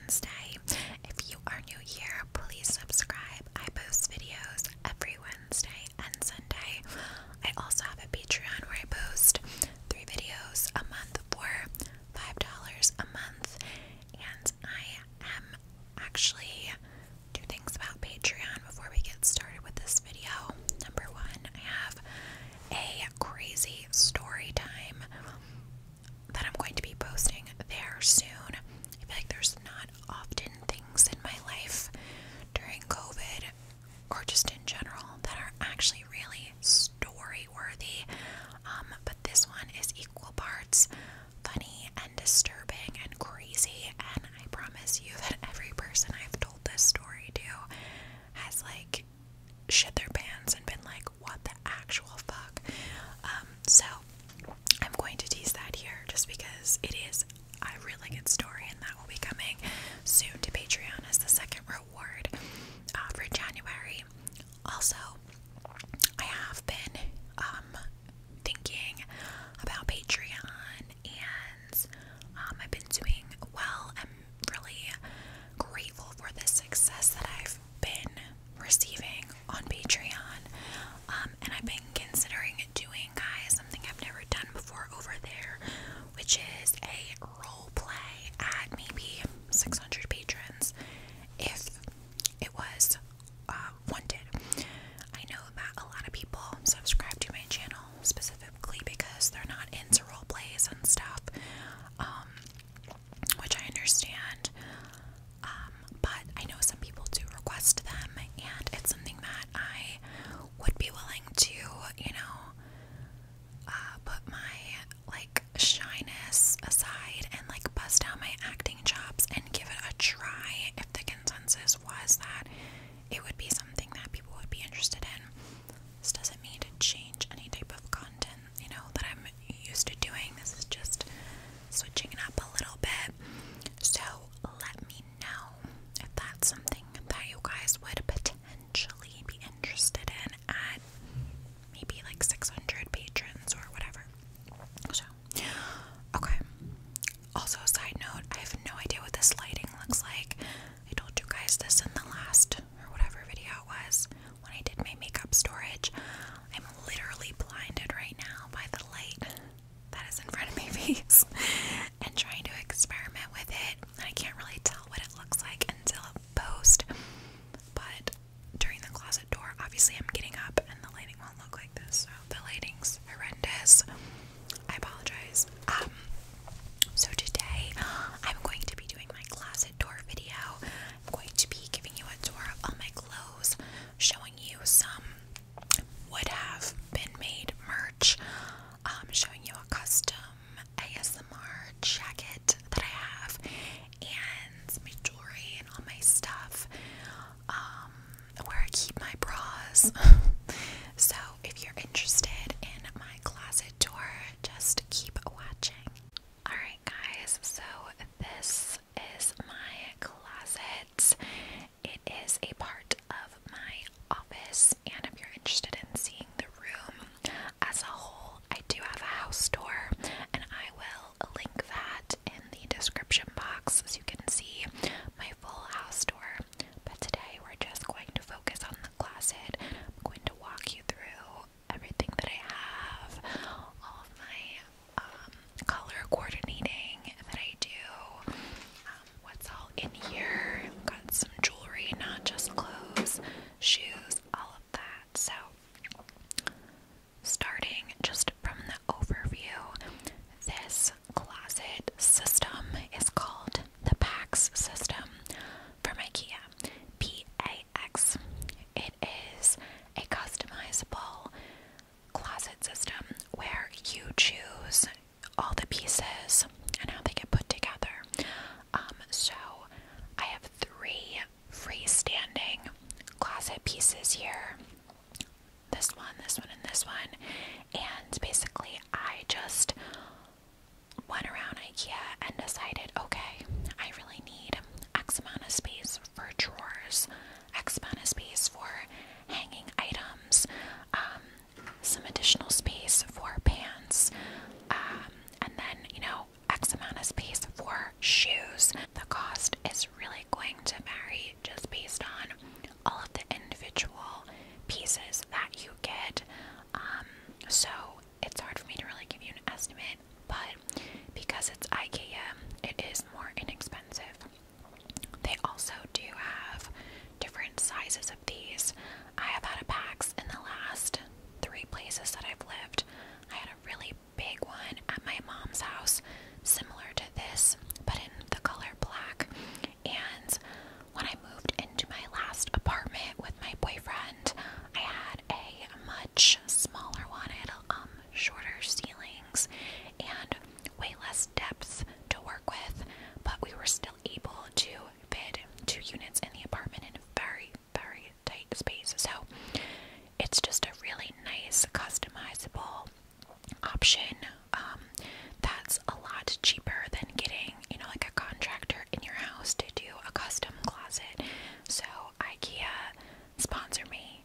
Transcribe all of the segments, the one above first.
Wednesday. If you are new here, please subscribe. I post videos every Wednesday and Sunday. I also have a Patreon where I post 3 videos a month for $5 a month. And I am actually 2 things about Patreon before we get started with this video. Number 1, I have a crazy story time that I'm going to be posting there soon. I feel like there's not often things in my life during COVID or just in general that are actually really story worthy. But this one is equal parts funny and disturbing and crazy, and I promise you that every person I've told this story to has like shit their pants and been like, what the actual fuck? So I'm going to tease that here just because it is a really good story, and that will be coming soon to Patreon as the second reward for January. Also, I have been thinking about Patreon, and I've been doing well. I'm really grateful for the success that I've been receiving on Patreon, and I've been considering doing, guys, something I've never done before over there, which is a role play at maybe 600 patrons if it was wanted. I know that a lot of people subscribe to my channel specifically because they're not into role plays and stuff, which I understand, but I know some people do request them, and it's something that I would be willing to, put my, like, shyness aside and, like, bust out my acting chops and give it a try if the consensus was that it would be something that people would be interested in. This doesn't mean to change any type of content, that I'm used to doing. This is just switching it up a little bit. So let me know if that's something that you guys would potentially be interested in at maybe like 600 patrons or whatever. So, okay. Also, side note, I have no idea what this lighting looks like. I told you guys this in the last or whatever video it was when I did my makeup storage. I'm literally blinded right now by the light that is in front of my face and trying to experiment with it. I can't really tell what it looks like until post, but during the closet door, obviously I'm getting up and the lighting won't look like this, so the lighting's horrendous. I apologize. So today I'm going to be doing my closet door video. I'm going to be giving you a tour because it's IKEA, it is more inexpensive. They also do have different sizes of these. I have had a PAX in the last 3 places that I've lived. I had a really big one at my mom's house, similar to this, but in the color black. And when I moved into my last apartment with my boyfriend, I had a much smaller one. I had shorter ceilings and way less depth to work with, but we were still able to fit 2 units in the apartment in a very, very tight space. So it's just a really nice, customizable option that's a lot cheaper than getting, like a contractor in your house to do a custom closet. So IKEA, sponsor me.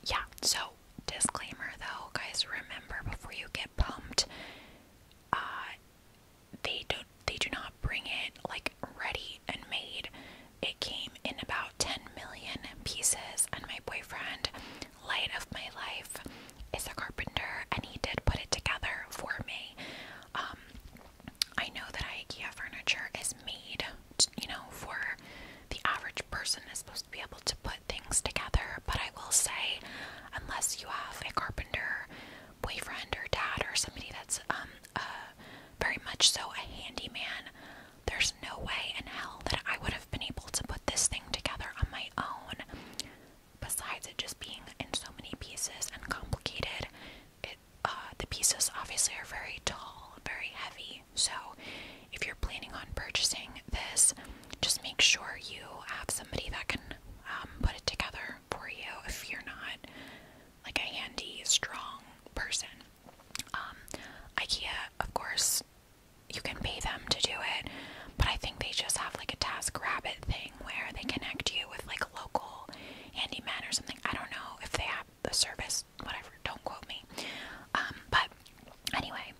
Yeah, so disclaimer though, guys, remember before you get pumped, they do not bring it like ready and made. It came in about 10 million pieces, and my boyfriend, light of my life, is a carpenter, and he did put it together for me. I know that IKEA furniture is made, for the average person is supposed to be able to put things together, but I will say, unless you have a carpenter boyfriend or dad or somebody that's very much so a handyman, there's no way in hell that I would have been able to put this thing together on my own. Besides it just being in so many pieces and complicated, the pieces obviously are very tall, very heavy. So if you're planning on purchasing this, just make sure you have somebody that can put it together for you if you're not like a handy, strong person. IKEA, of course, you can pay them to do it, but I think they just have like a TaskRabbit thing where they connect you with like a local handyman or something. I don't know if they have the service, whatever, don't quote me. But anyway,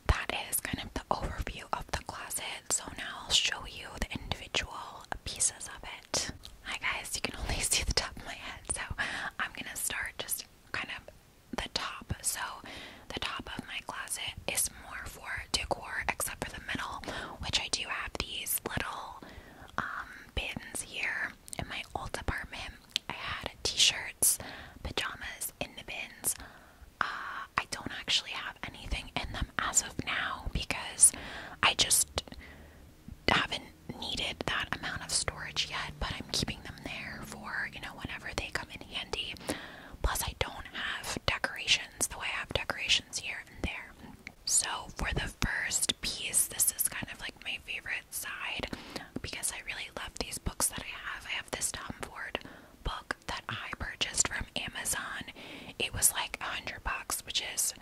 that is kind of the overview of the closet. So now I'll show you the individual pieces of it. Hi guys, you can only see the top of my head, so I'm gonna start just kind of the top. So the top of my closet is more for decor, except for the middle, which I do have these little bins here. In my old apartment, I had t-shirts, pajamas in the bins. I don't actually have anything in them as of now because I just haven't needed that amount of storage yet, but I'm keeping them there for, whenever they come in handy. Plus, I don't have decorations the way I have decorations here and there. So for the first piece, this is kind of like my favorite side because I really love these books that I have. I have this Tom Ford book that I purchased from Amazon. It was like $100, which is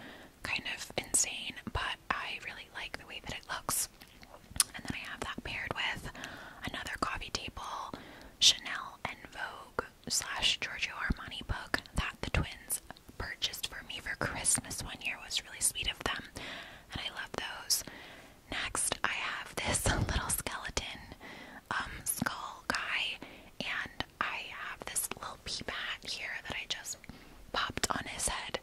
kind of insane, but I really like the way that it looks. And then I have that paired with another coffee table Chanel and Vogue / Giorgio Armani book that the twins purchased for me for Christmas one year. It was really sweet of them, and I love those. Next, I have this little skeleton skull guy, and I have this little peep hat here that I just popped on his head.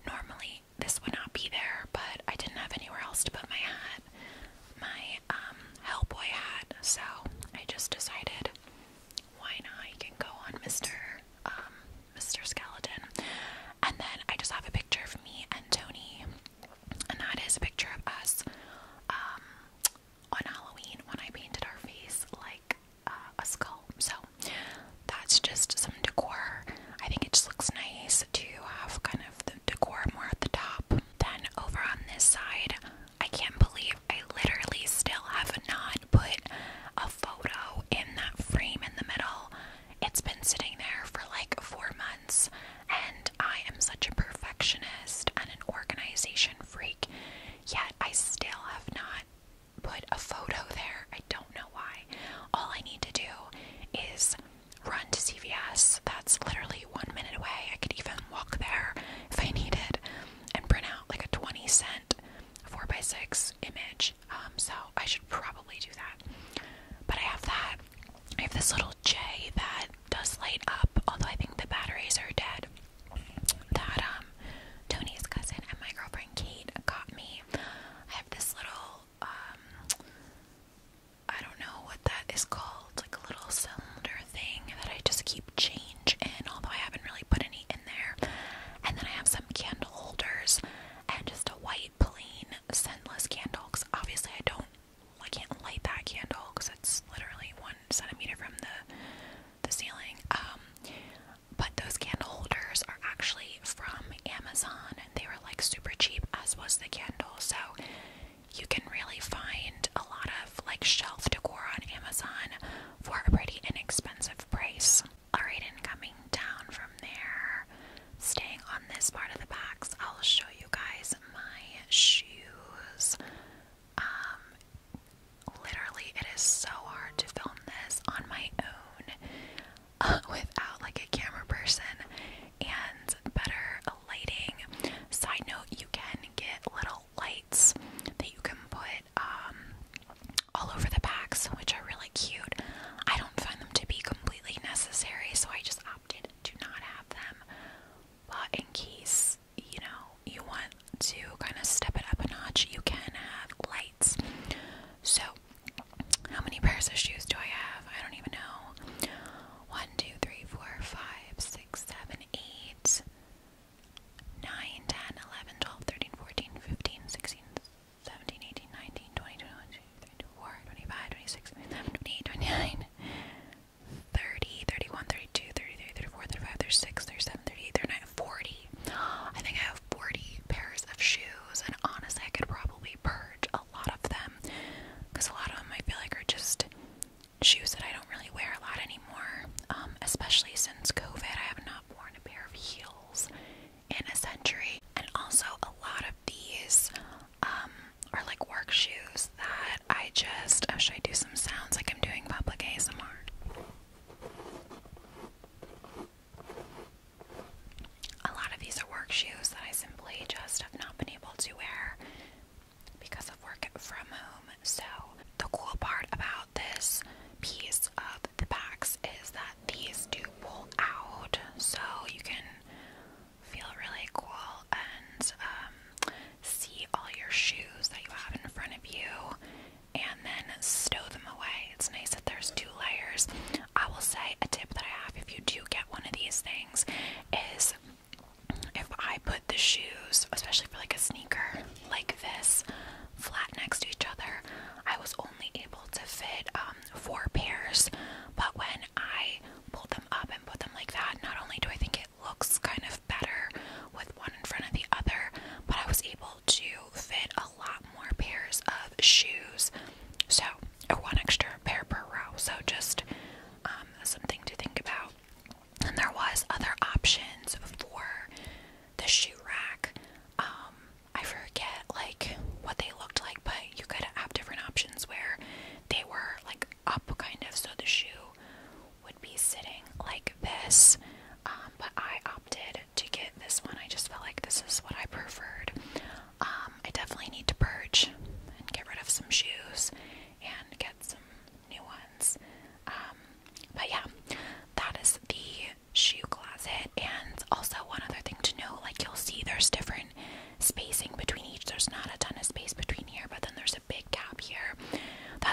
Normally this would not be there, but I didn't have anywhere else to put my hat, my Hellboy hat, so I just decided why not, you can go on Mr. Skeleton. And then I just have a picture of me and Tony, and that is a picture of us on Halloween when I painted our face like a skull. So that's just some decor. I think it just looks nice to have kind of the decor more at the top. Then over on this side, I can't believe I literally still have not put a photo in that frame in the middle. It's been sitting there for like 4 months, and I am such a perfectionist and an organization freak, yet I still have not put a photo there. I don't know why. All I need to do is run to CVS. That's literally 1 minute away. I could even walk there if I needed and print out like a 20-cent 4x6 image. So I should probably do that. But I have that. I have this little J that does light up, although I think the batteries are dead, that Tony's cousin and my girlfriend Kate got me.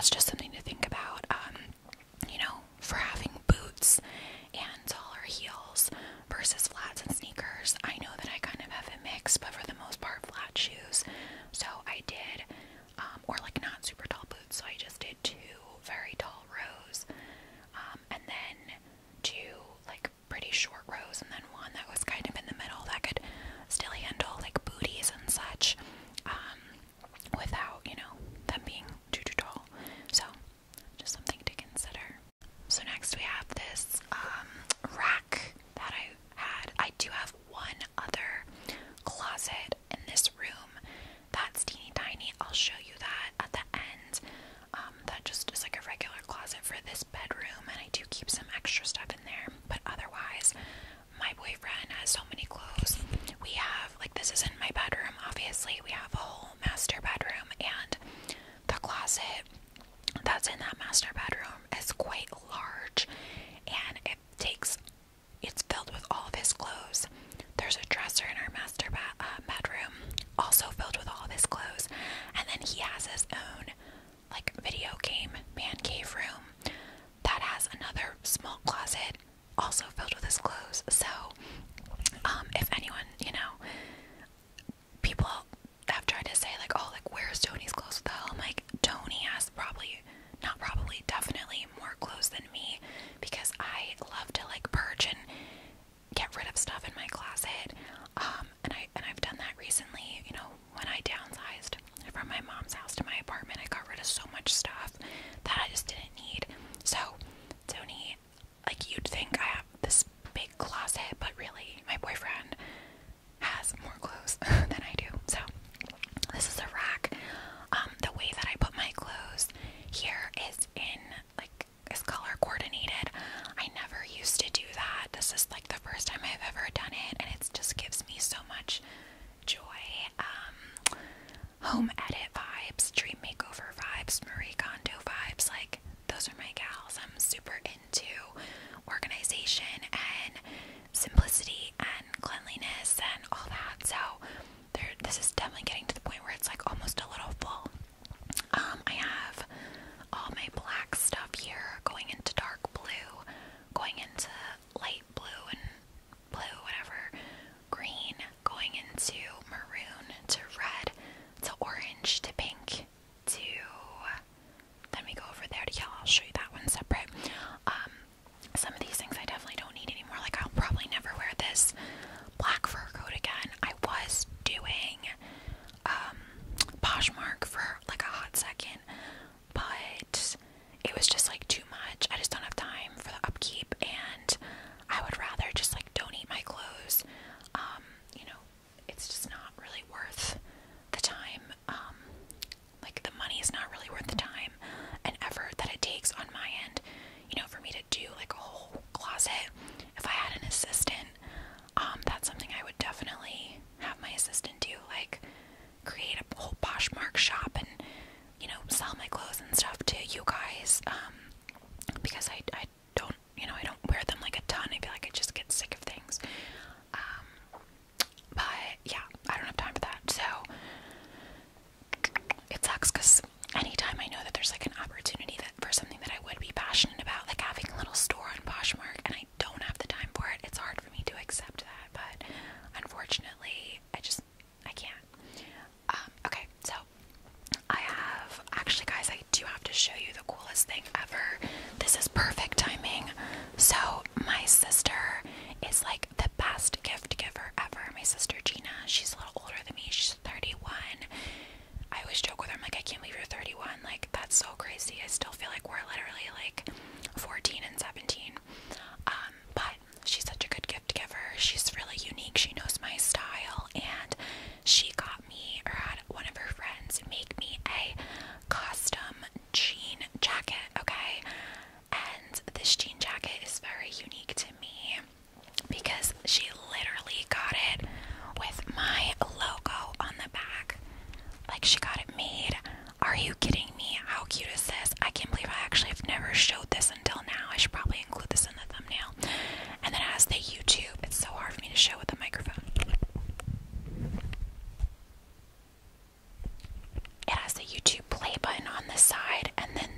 that's just something to think about, you know, for having boots and taller heels versus flats and sneakers. I know that I kind of have a mix, but for the most part, flat shoes. So I did, or like not super tall boots, so I just did 2 very tall rows, and then 2 like pretty short rows, and then one that was kind of in the middle that could still handle like booties and such, without, you know, them being too tall. So just something to consider. So next we have this rack that I had. I do have one other closet in this room that's teeny tiny. I'll show you that at the end. That just is like a regular closet for this bedroom, and I do keep some extra stuff in there. But otherwise, my boyfriend has so many clothes. We have, like, this isn't my bedroom, obviously. We have a whole master bedroom, and the closet that's in that master bedroom is quite large, and it's filled with all of his clothes. There's a dresser in our master bedroom, also filled with all of his clothes, and then he has his own, like, video game man cave room that has another small closet, also filled with his clothes. So, if anyone, you know, people have tried to say, like, oh, like, where's Tony's clothes with the hell? I'm like, Tony has definitely more clothes than me, because I love to, like, purge and get rid of stuff in my closet, and I've done that recently. You know, when I downsized from my mom's house to my apartment, I got rid of so much stuff that I just didn't need. So, Tony, like, you'd think I have this big closet, but really, my boyfriend has more clothes than I do. So, this is a rack. The way that I put my clothes here is color coordinated. I never used to do that. This is like the first time I've ever done it, and it just gives me so much joy. Home edit vibes, dream makeover vibes, Marie Kondo vibes. Like, those are my gals. I'm super into organization and simplicity and cleanliness and all that. So this is definitely getting to the point where it's like almost a little full. I have all my black stuff here going into dark blue, going into light blue and blue, whatever, green, going into maroon to red to orange to pink to, then we go over there to yellow. I'll show you that one separate. Some of these things I definitely don't need anymore. Like, I'll probably never wear this black fur coat again. I was doing Poshmark for like a hot second, but it was just like too much. I just don't have time for the upkeep, and I would rather just like donate my clothes. You know, it's just not really worth the time. Like, the money is not really worth the time and effort that it takes on my end, you know, for me to do like a whole closet. If I had an assistant, that's something I would definitely have my assistant do, like create a whole Poshmark shop and, you know, sell my clothes and stuff to you guys, because I don't, you know, I don't wear them like a ton. I feel like I just get sick of things, but yeah, I don't have time for that. So it sucks, because anytime I know that there's like an opportunity that for something that I would be passionate about, like having a little store on Poshmark, and I don't have the time for it, it's hard for me to accept that. But unfortunately, I can't. Okay, so I have, actually guys, I do have to show you the coolest thing ever. This is perfect timing. So my sister is like the best gift giver ever. My sister Gina, she's a little older than me. She's 31. I always joke with her, I'm like, I can't believe you're 31. Like, that's so crazy. I still feel like we're literally like 14 and 17. But she's such a good gift giver. She's really unique. She knows my style, and she got me, or had one of her friends make me a custom jean jacket, okay? And this jean jacket is very unique to me because she literally got it with my logo on the back. Like, she got it made. Are you kidding me? How cute is this? I can't believe I actually have never showed this until now. I should probably include this in the thumbnail. And then it has the YouTube. It's so hard for me to show with the microphone. It has the YouTube play button on the side, and then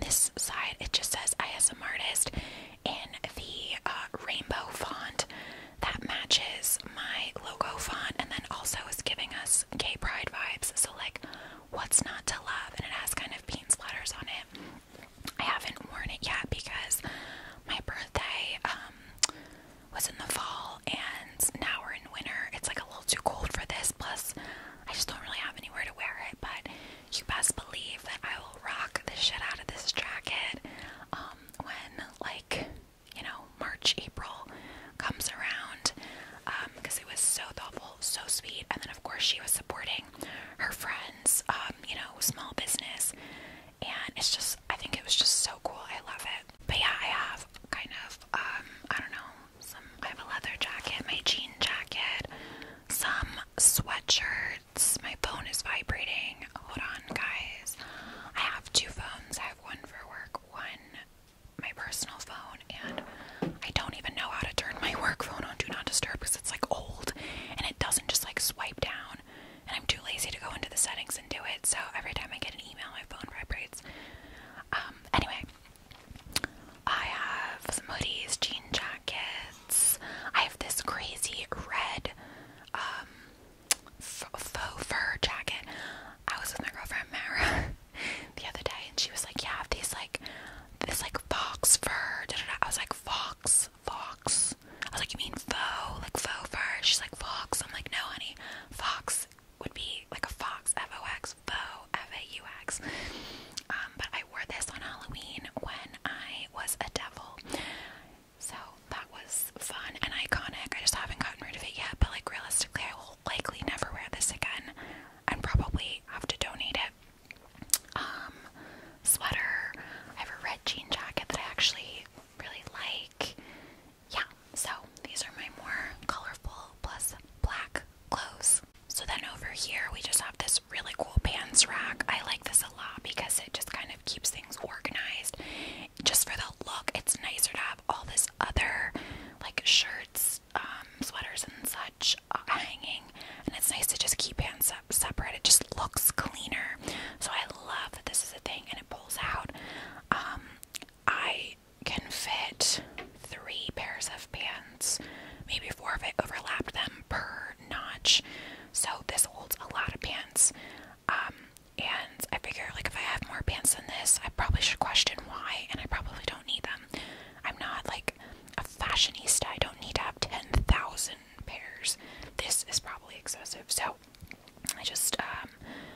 best believe that I will rock the shit out of this jacket when, like, you know, March, April comes around, because it was so thoughtful, so sweet. And then of course she was supporting her friends, you know, small business, and it's just, I think it was just so cool. I love it. But yeah, I have kind of, I don't know, I have a leather jacket, my jean jacket, some sweatshirts. My phone is vibrating. Hold on, guys. I have two phones. I have one for work, one my personal phone, and I don't even know how to turn my work phone on Do Not Disturb because it's like old and it doesn't just like swipe down, and I'm too lazy to go into the settings and do it. So every time I get an email, my phone vibrates. Anyway, I have some hoodies, jean jackets. I have this crazy red faux fur jacket. I was with my girlfriend Mara the other day, and she was like, yeah, I have these like this like fox fur. I was like, fox. I was like, you mean faux, like faux fur? She's like, fox. I'm like, no, honey, fox would be like a fox, F-O-X, faux, F-A-U-X. But I wore this on Halloween when I was a devil, so that was fun and iconic. I just haven't gotten rid of it yet, but like realistically, I will likely never wear this again and probably have to donate it. Sweater. I have a red jean jacket that I actually really like. Yeah, so these are my more colorful plus black clothes. So then over here we just have this really cool pants rack. I like this a lot because it just kind of keeps things organized. Just for the look, it's nicer to have all this other like shirts, sweaters and such hanging, and it's nice to just keep pants separate. It just looks cleaner. So I love that this is a thing and it pulls out. I can fit 3 pairs of pants, maybe 4 if I overlapped them per notch. So this holds a lot of pants. And I figure like if I have more pants than this, I probably should question why, and I probably don't need them. I'm not like a fashionista. I don't need to have 10,000 pairs. This is probably excessive. So I just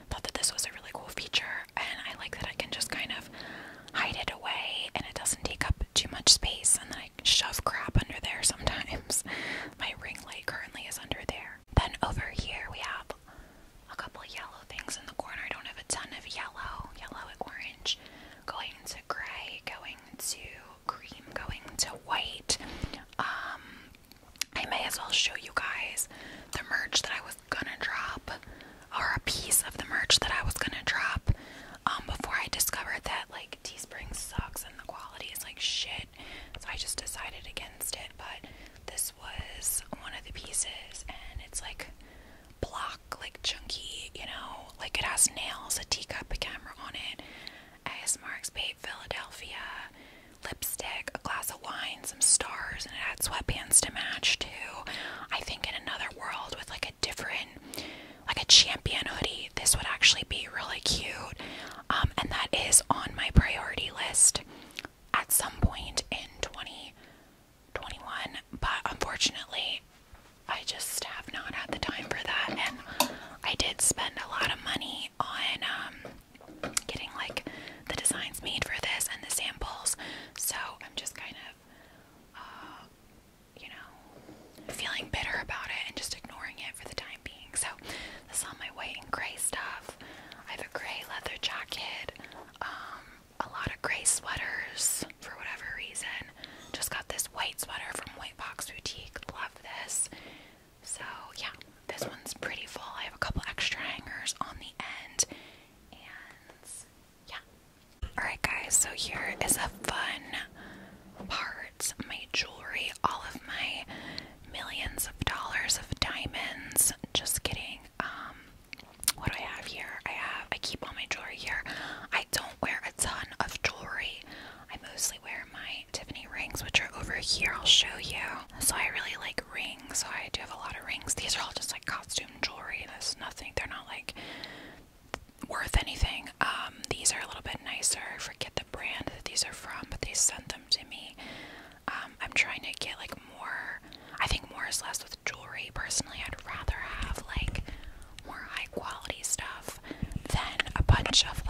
thought that this was a really cool feature, and I like that I can just kind of hide it away and it doesn't take up too much space, and then I shove crap under there sometimes. My ring light currently is under there. Then over here we have a couple of yellow things in the corner. I don't have a ton of yellow and orange, going to gray, going to cream, going to white. I may as well show you guys the merch that I was gonna drop, or a piece of the merch that I was gonna drop, before I discovered that like Teespring sucks and the quality is like shit. So I just decided against it. But this was one of the pieces, and it's like block, like chunky, you know, like it has nails, a teacup, a camera on it, ASMR Expat Philadelphia, lipstick, a glass of wine, some stars, and it had sweatpants to match too. I think in another world with like a different, like a champion hoodie, this would actually be really cute. And that is on my priority list at some point in 2021, but unfortunately I just have not had the time for that, and I did spend a lot of money on getting like the designs made for this and the samples, so I'm just kind of you know, feeling bitter about it and just ignoring it for the time being. So this is all my white and gray stuff. I have a gray leather jacket, a lot of gray sweaters for whatever reason. Just got this white sweater from White Box Boutique. Love this. So yeah, this one's pretty full. I have a couple extra hangers on the end, and yeah. Alright guys, so here is a fun part. My jewelry, all of my millions of dollars of diamonds. Just kidding. What do I have here? I keep all my jewelry here. I don't wear a ton of jewelry. I mostly wear my Tiffany rings, which are over here. I'll show you. So I really like rings, so I do have a lot of rings. These are all just like costume jewelry. There's nothing, they're not like worth anything. These are a little bit nicer. I forget the brand that these are from, but they sent them to me. I'm trying to get like more, I think more is less with jewelry. Personally, I'd rather have like more high quality stuff than a bunch of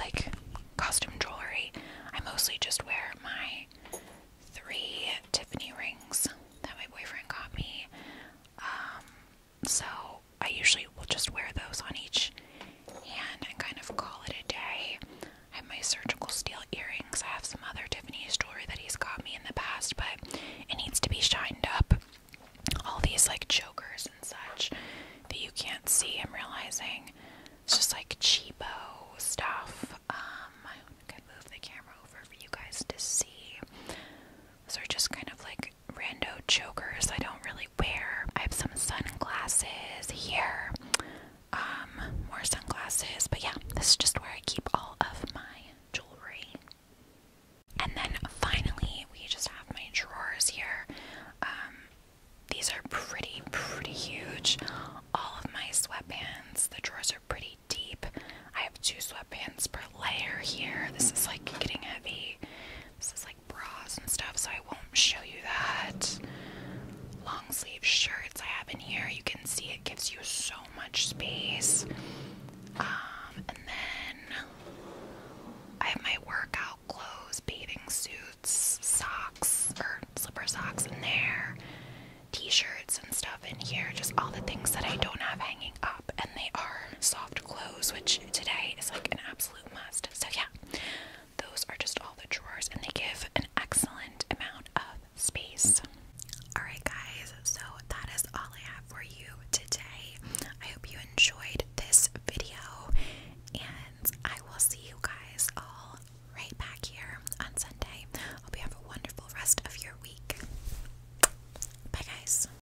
layer here. This is like getting heavy. This is like bras and stuff, so I won't show you that. Long sleeve shirts I have in here. You can see it gives you so much space.